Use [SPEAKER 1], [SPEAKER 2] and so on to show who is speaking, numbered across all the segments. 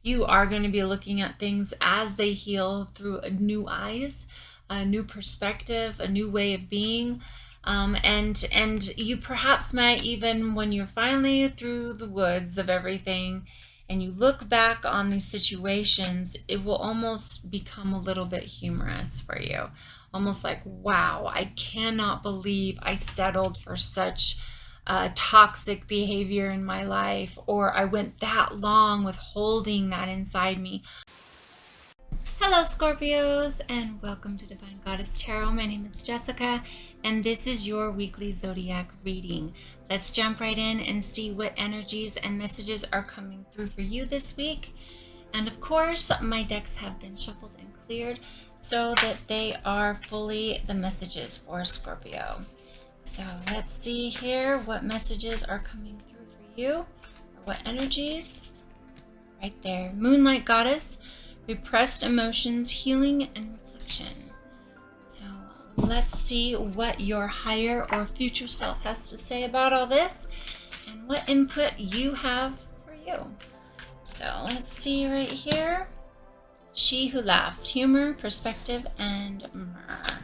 [SPEAKER 1] You are going to be looking at things as they heal through new eyes, a new perspective, a new way of being. And you perhaps might, even when you're finally through the woods of everything and you look back on these situations, it will almost become a little bit humorous for you. Almost like, wow, I cannot believe I settled for such toxic behavior in my life, or I went that long with holding that inside me. Hello, Scorpios, and welcome to Divine Goddess Tarot. My name is Jessica, and this is your weekly Zodiac reading. Let's jump right in and see what energies and messages are coming through for you this week. And of course, my decks have been shuffled and cleared so that they are fully the messages for Scorpio. So let's see here what messages are coming through for you, or what energies. Right there, Moonlight Goddess, repressed emotions, healing, and reflection. So let's see what your higher or future self has to say about all this and what input you have for you. So let's see right here. She who laughs, humor, perspective, and myrrh.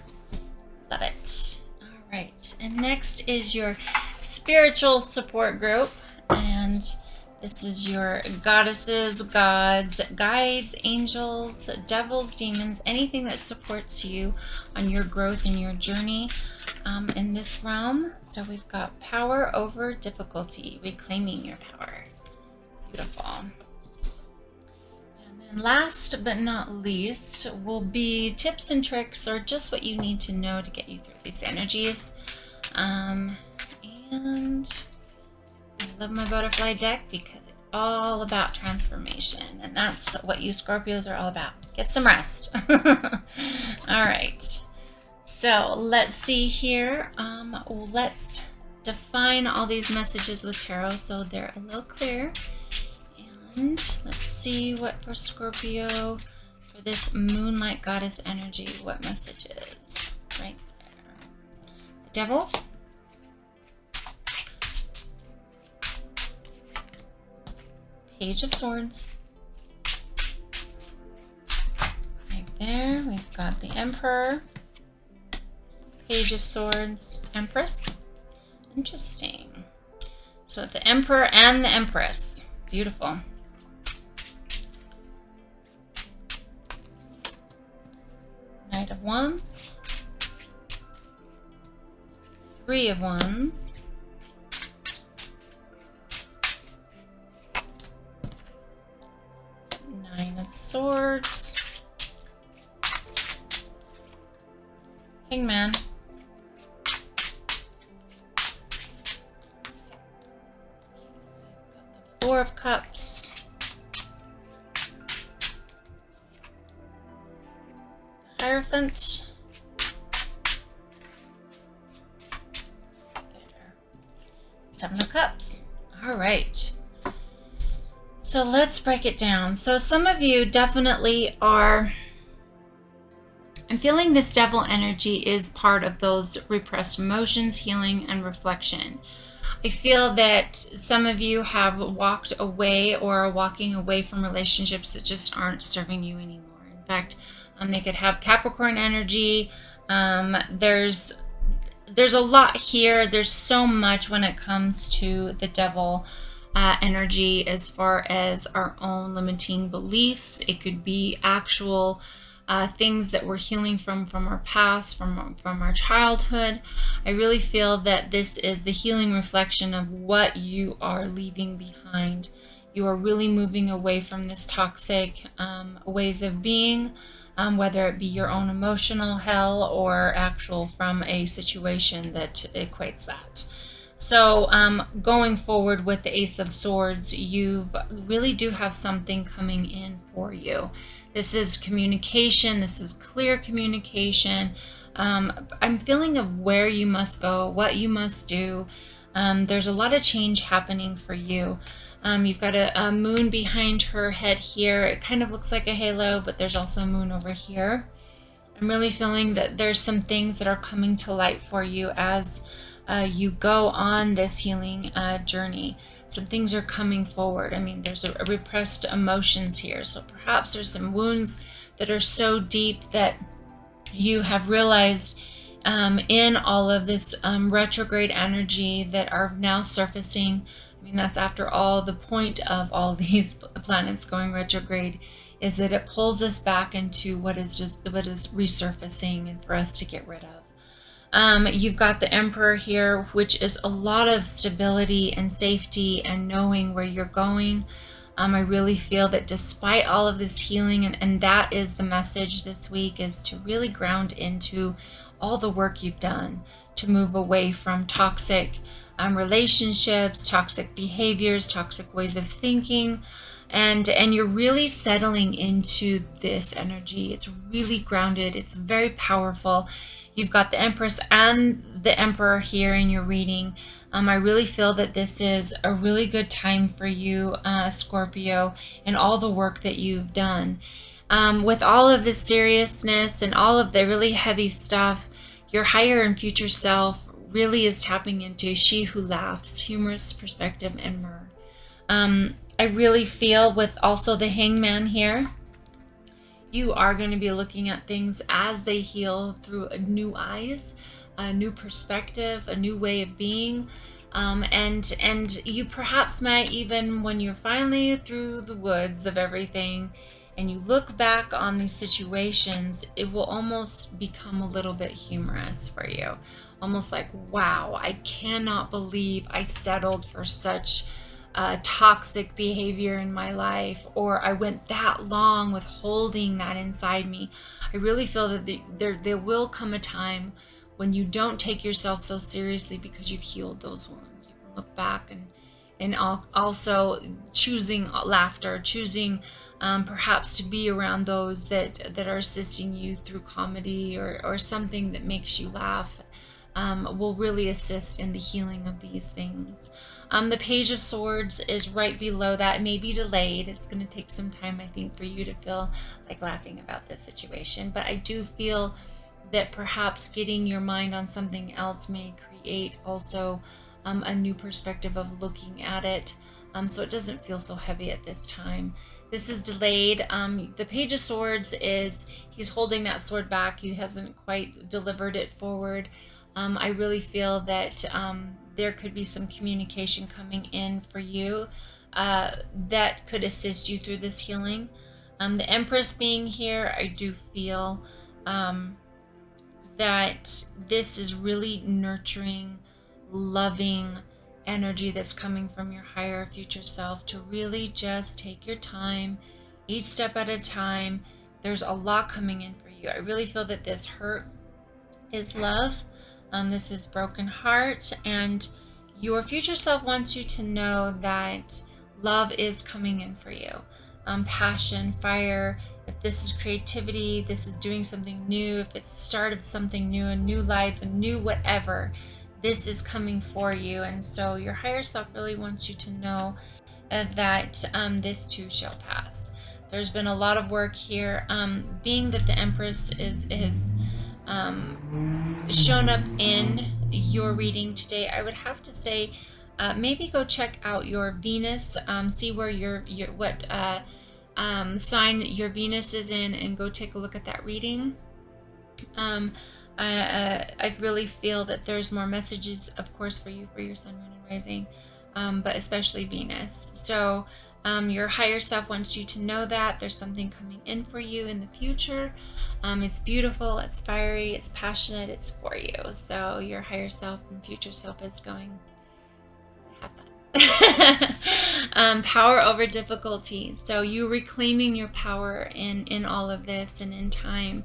[SPEAKER 1] Love it. All right, and next is your spiritual support group, and this is your goddesses, gods, guides, angels, devils, demons, anything that supports you on your growth and your journey in this realm. So we've got power over difficulty, reclaiming your power. Beautiful. And then last but not least will be tips and tricks, or just what you need to know to get you through these energies. And I love my butterfly deck because it's all about transformation, and that's what you Scorpios are all about. Get some rest. All right, so let's see here. Let's define all these messages with tarot so they're a little clear. And let's see what for Scorpio for this Moonlight Goddess energy, what messages right there. The Devil, Page of Swords. Right there, we've got the Emperor, Page of Swords, Empress. Interesting. So the Emperor and the Empress. Beautiful. Knight of Wands, Three of Wands, Nine of Swords, Hangman, Four of Cups, Hierophant, there. Seven of Cups. All right. So let's break it down. So some of you definitely are, I'm feeling this devil energy is part of those repressed emotions, healing, and reflection. I feel that some of you have walked away or are walking away from relationships that just aren't serving you anymore. In fact, they could have Capricorn energy. There's a lot here. There's so much when it comes to the devil energy as far as our own limiting beliefs. It could be actual things that we're healing from our past, from our childhood. I really feel that this is the healing reflection of what you are leaving behind. You are really moving away from this toxic ways of being, whether it be your own emotional hell or actual from a situation that equates that. So going forward with the Ace of Swords, you really do have something coming in for you. This is communication. This is clear communication. I'm feeling of where you must go, what you must do. There's a lot of change happening for you. You've got a moon behind her head here. It kind of looks like a halo, but there's also a moon over here. I'm really feeling that there's some things that are coming to light for you as you go on this healing journey. Some things are coming forward. I mean, there's a repressed emotions here. So perhaps there's some wounds that are so deep that you have realized in all of this retrograde energy that are now surfacing. I mean, that's after all, the point of all these planets going retrograde is that it pulls us back into what is resurfacing and for us to get rid of. You've got the Emperor here, which is a lot of stability and safety and knowing where you're going. I really feel that despite all of this healing, and that is the message this week, is to really ground into all the work you've done to move away from toxic relationships, toxic behaviors, toxic ways of thinking. And you're really settling into this energy. It's really grounded. It's very powerful. You've got the Empress and the Emperor here in your reading. I really feel that this is a really good time for you, Scorpio, and all the work that you've done. With all of the seriousness and all of the really heavy stuff, your higher and future self really is tapping into she who laughs, humorous perspective, and myrrh. I really feel with also the Hangman here, you are going to be looking at things as they heal through new eyes, a new perspective, a new way of being. And you perhaps might, even when you're finally through the woods of everything and you look back on these situations, it will almost become a little bit humorous for you. Almost like, wow, I cannot believe I settled for such toxic behavior in my life, or I went that long with holding that inside me. I really feel that there will come a time when you don't take yourself so seriously because you've healed those wounds. You can look back and also choosing laughter, choosing perhaps to be around those that are assisting you through comedy or something that makes you laugh. Will really assist in the healing of these things. The Page of Swords is right below that. It may be delayed. It's going to take some time, I think, for you to feel like laughing about this situation. But I do feel that perhaps getting your mind on something else may create also a new perspective of looking at it, so it doesn't feel so heavy at this time. This is delayed. The Page of Swords he's holding that sword back. He hasn't quite delivered it forward. I really feel that there could be some communication coming in for you that could assist you through this healing. The Empress being here, I do feel that this is really nurturing, loving energy that's coming from your higher future self to really just take your time, each step at a time. There's a lot coming in for you. I really feel that this hurt is love. This is broken heart, and your future self wants you to know that love is coming in for you. Passion, fire, if this is creativity, this is doing something new, if it's start of something new, a new life, a new whatever, this is coming for you. And so your higher self really wants you to know that this too shall pass. There's been a lot of work here. Being that the Empress is shown up in your reading today, I would have to say maybe go check out your Venus, see where what sign your Venus is in, and go take a look at that reading. I really feel that there's more messages, of course, for you for your sun, moon, and rising, but especially Venus. So your higher self wants you to know that there's something coming in for you in the future. It's beautiful, it's fiery, it's passionate, it's for you. So your higher self and future self is going, have fun. Power over difficulty. So you reclaiming your power in all of this and in time.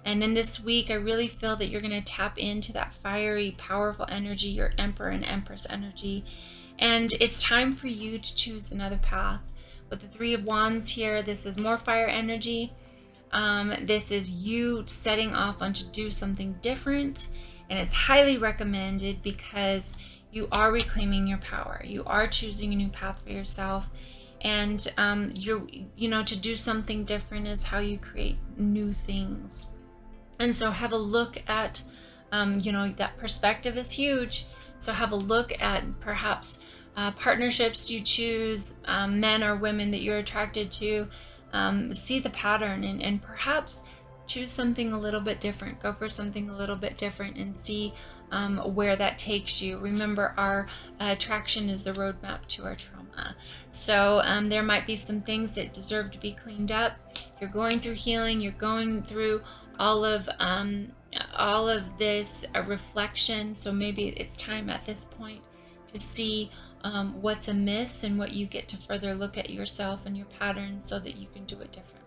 [SPEAKER 1] And in this week, I really feel that you're going to tap into that fiery, powerful energy, your Emperor and Empress energy. And it's time for you to choose another path. With the Three of Wands here, this is more fire energy. This is you setting off on to do something different. And it's highly recommended because you are reclaiming your power. You are choosing a new path for yourself. And to do something different is how you create new things. And so have a look at, that perspective is huge. So have a look at perhaps partnerships you choose, men or women that you're attracted to. See the pattern, and perhaps choose something a little bit different. Go for something a little bit different and see where that takes you. Remember, our attraction is the roadmap to our trauma. So there might be some things that deserve to be cleaned up. You're going through healing. You're going through all of this reflection. So maybe it's time at this point to see what's amiss and what you get to further look at yourself and your patterns so that you can do it differently.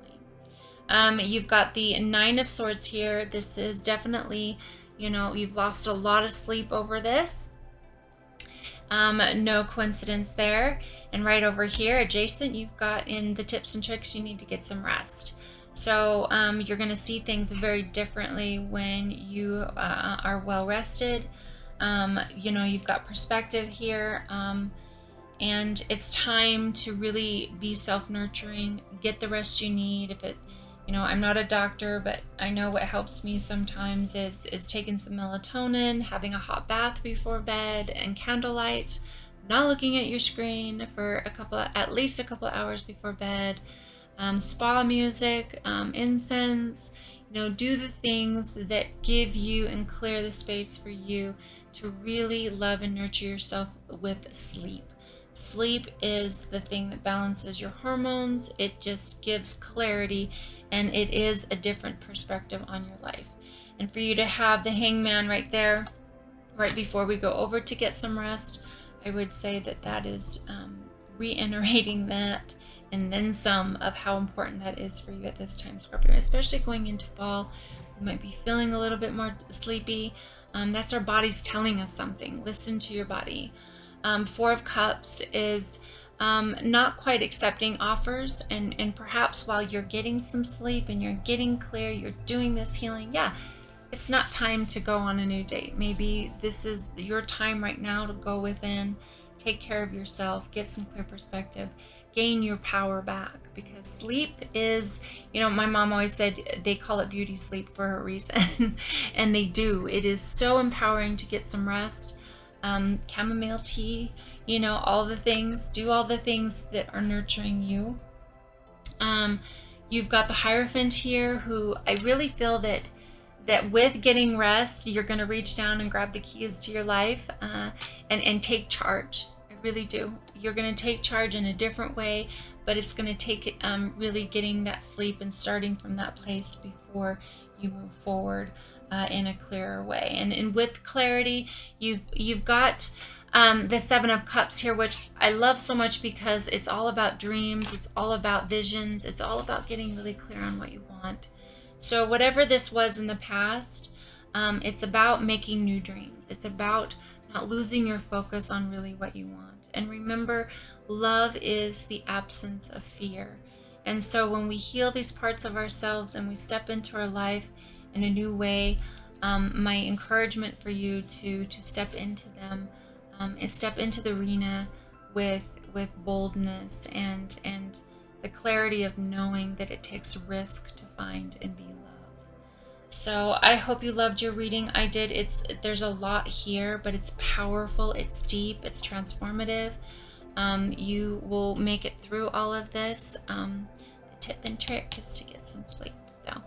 [SPEAKER 1] You've got the Nine of Swords here. This is definitely, you've lost a lot of sleep over this. No coincidence there. And right over here, adjacent, you've got in the tips and tricks, you need to get some rest. So you're going to see things very differently when you are well rested. You've got perspective here. And it's time to really be self-nurturing, get the rest you need. I'm not a doctor, but I know what helps me sometimes is taking some melatonin, having a hot bath before bed, and candlelight, not looking at your screen for at least a couple hours before bed, spa music, incense, do the things that give you and clear the space for you to really love and nurture yourself with sleep. Sleep is the thing that balances your hormones. It just gives clarity, and it is a different perspective on your life. And for you to have the Hangman right there, right before we go over to get some rest, I would say that is reiterating that and then some of how important that is for you at this time, Scorpio, especially going into fall. You might be feeling a little bit more sleepy. That's our bodies telling us something. Listen to your body. Four of Cups is not quite accepting offers, and perhaps while you're getting some sleep and you're getting clear, you're doing this healing, it's not time to go on a new date. Maybe this is your time right now to go within, take care of yourself, get some clear perspective, gain your power back, because sleep is, my mom always said they call it beauty sleep for a reason. And they do. It is so empowering to get some rest. Chamomile tea, all the things, do all the things that are nurturing you. You've got the Hierophant here, who I really feel that with getting rest, you're going to reach down and grab the keys to your life and take charge. I really do. You're going to take charge in a different way, but it's going to take really getting that sleep and starting from that place before you move forward in a clearer way. And with clarity, you've got the Seven of Cups here, which I love so much because it's all about dreams, it's all about visions, it's all about getting really clear on what you want. So whatever this was in the past, it's about making new dreams. It's about not losing your focus on really what you want. And remember, love is the absence of fear. And so when we heal these parts of ourselves and we step into our life in a new way, my encouragement for you to step into them is step into the arena with boldness and the clarity of knowing that it takes risk to find and be loved. So I hope you loved your reading. I did. There's a lot here, but it's powerful, it's deep, it's transformative. You will make it through all of this. The tip and trick is to get some sleep. So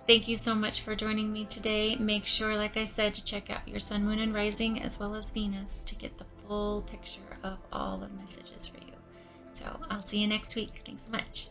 [SPEAKER 1] thank you so much for joining me today. Make sure, like I said, to check out your sun, moon, and rising, as well as Venus, to get the full picture of all the messages for you. So I'll see you next week. Thanks so much.